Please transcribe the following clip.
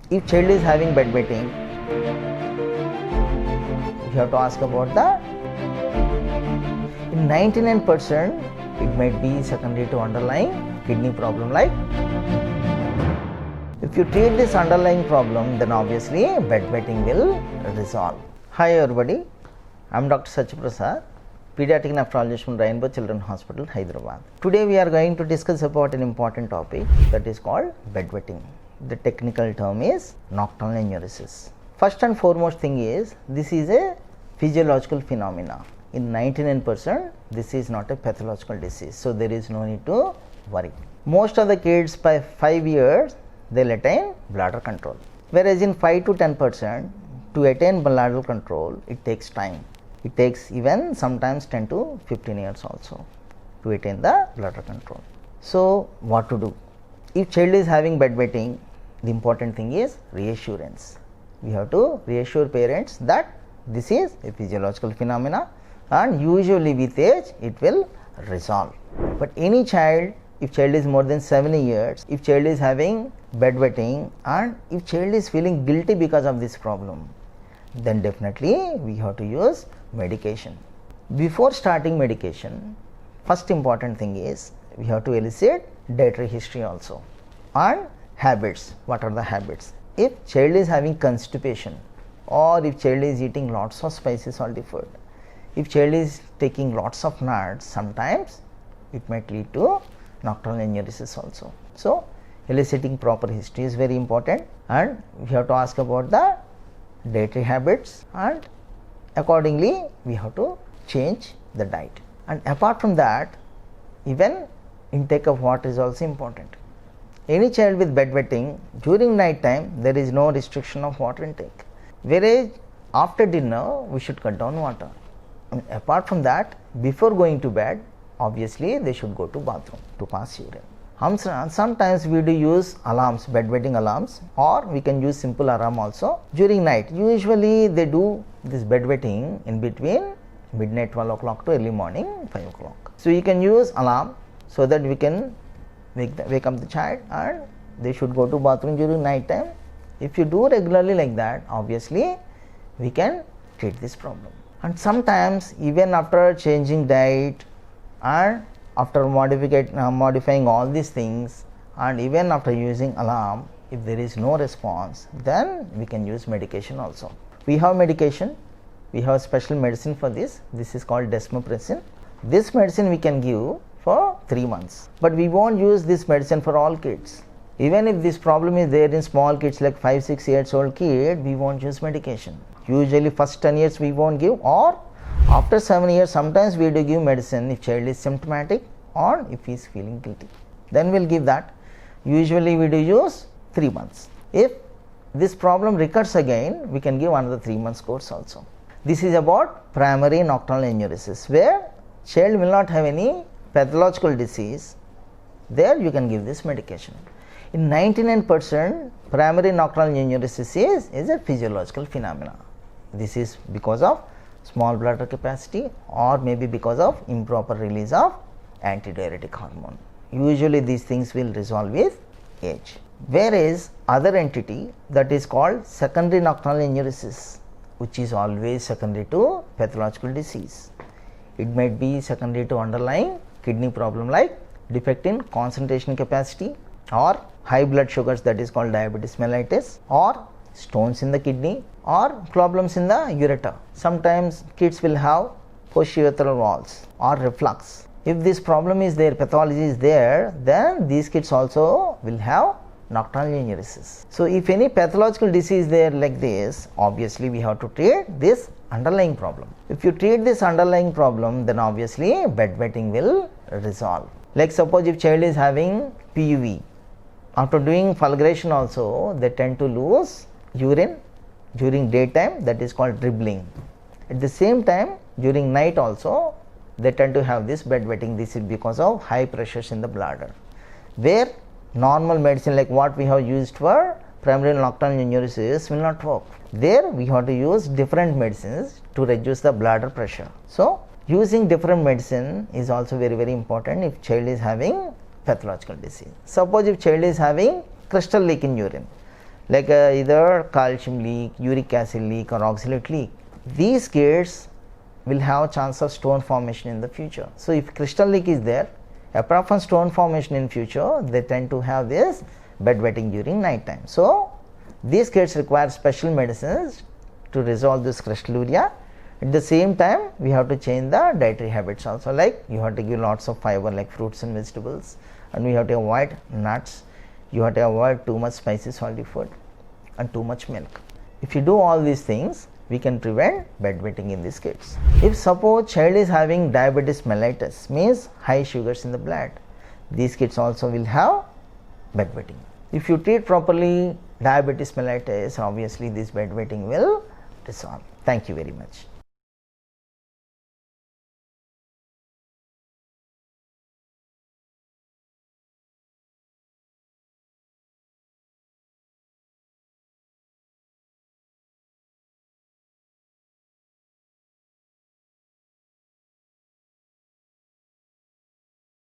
If child is having bedwetting, you have to ask about the, in 99% it might be secondary to underlying kidney problem. Like if you treat this underlying problem, then obviously bedwetting will resolve. Hi everybody, I am Dr. Satyaprasad, pediatric nephrologist from Rainbow Children Hospital, Hyderabad. Today we are going to discuss about an important topic that is called bedwetting. The technical term is nocturnal enuresis. First and foremost thing is, this is a physiological phenomena. In 99% this is not a pathological disease, so there is no need to worry. Most of the kids by 5 years they will attain bladder control, whereas in 5 to 10% to attain bladder control it takes time. It takes even sometimes 10 to 15 years also to attain the bladder control. So what to do? If child is having bedwetting, the important thing is reassurance. We have to reassure parents that this is a physiological phenomena and usually with age it will resolve. But any child, if child is more than 7 years, if child is having bedwetting and if child is feeling guilty because of this problem, then definitely we have to use medication. Before starting medication, first important thing is we have to elicit dietary history also and habits. What are the habits? If child is having constipation or if child is eating lots of spicy salty food, if child is taking lots of nuts, sometimes it might lead to nocturnal enuresis also. So eliciting proper history is very important and we have to ask about the dietary habits and accordingly we have to change the diet. And apart from that, even intake of water is also important. Any child with bedwetting, during night time there is no restriction of water intake, whereas after dinner we should cut down water. And apart from that, before going to bed, obviously they should go to bathroom to pass urine. Sometimes we do use alarms, bedwetting alarms, or we can use simple alarm also during night. Usually they do this bedwetting in between midnight 12 o'clock to early morning 5 o'clock. So you can use alarm so that we can wake up the child and they should go to bathroom during night time. If you do regularly like that, obviously we can treat this problem. And sometimes even after changing diet and after modifying all these things and even after using alarm, if there is no response, then we can use medication also. We have medication, we have special medicine for this. This is called desmopressin. This medicine we can give for 3 months, but we won't use this medicine for all kids. Even if this problem is there in small kids like 5-6 years old kid, we won't use medication. Usually first 10 years we won't give, or after 7 years sometimes we do give medicine if child is symptomatic or if he is feeling guilty, then we'll give that. Usually we do use 3 months. If this problem recurs again, we can give another 3 months course also. This is about primary nocturnal enuresis, where child will not have any pathological disease. There you can give this medication. In 99% primary nocturnal enuresis is a physiological phenomena. This is because of small bladder capacity or maybe because of improper release of antidiuretic hormone. Usually these things will resolve with age. Whereas other entity that is called secondary nocturnal enuresis, which is always secondary to pathological disease. It might be secondary to underlying kidney problem like defect in concentration capacity or high blood sugars, that is called diabetes mellitus, or stones in the kidney or problems in the ureter. Sometimes kids will have post-urethral walls or reflux. If this problem is there, pathology is there, then these kids also will have nocturnal enuresis. So if any pathological disease there like this, obviously we have to treat this underlying problem. If you treat this underlying problem, then obviously bedwetting will resolve. Like suppose if child is having PUV, after doing fulguration also they tend to lose urine during daytime, that is called dribbling. At the same time during night also they tend to have this bedwetting. This is because of high pressures in the bladder, where normal medicine like what we have used for primary nocturnal enuresis will not work. There we have to use different medicines to reduce the bladder pressure. So using different medicine is also very important if child is having pathological disease. Suppose if child is having crystal leak in urine, like either calcium leak, uric acid leak or oxalate leak. These kids will have a chance of stone formation in the future. So if crystal leak is there, apart from stone formation in future, they tend to have this bedwetting during night time. So these kids require special medicines to resolve this crystalluria. At the same time, we have to change the dietary habits also, like you have to give lots of fiber like fruits and vegetables, and we have to avoid nuts, you have to avoid too much spicy salty food and too much milk. If you do all these things, we can prevent bedwetting in these kids. If suppose child is having diabetes mellitus, means high sugars in the blood, these kids also will have bedwetting. If you treat properly diabetes mellitus, obviously this bedwetting will resolve. Thank you very much.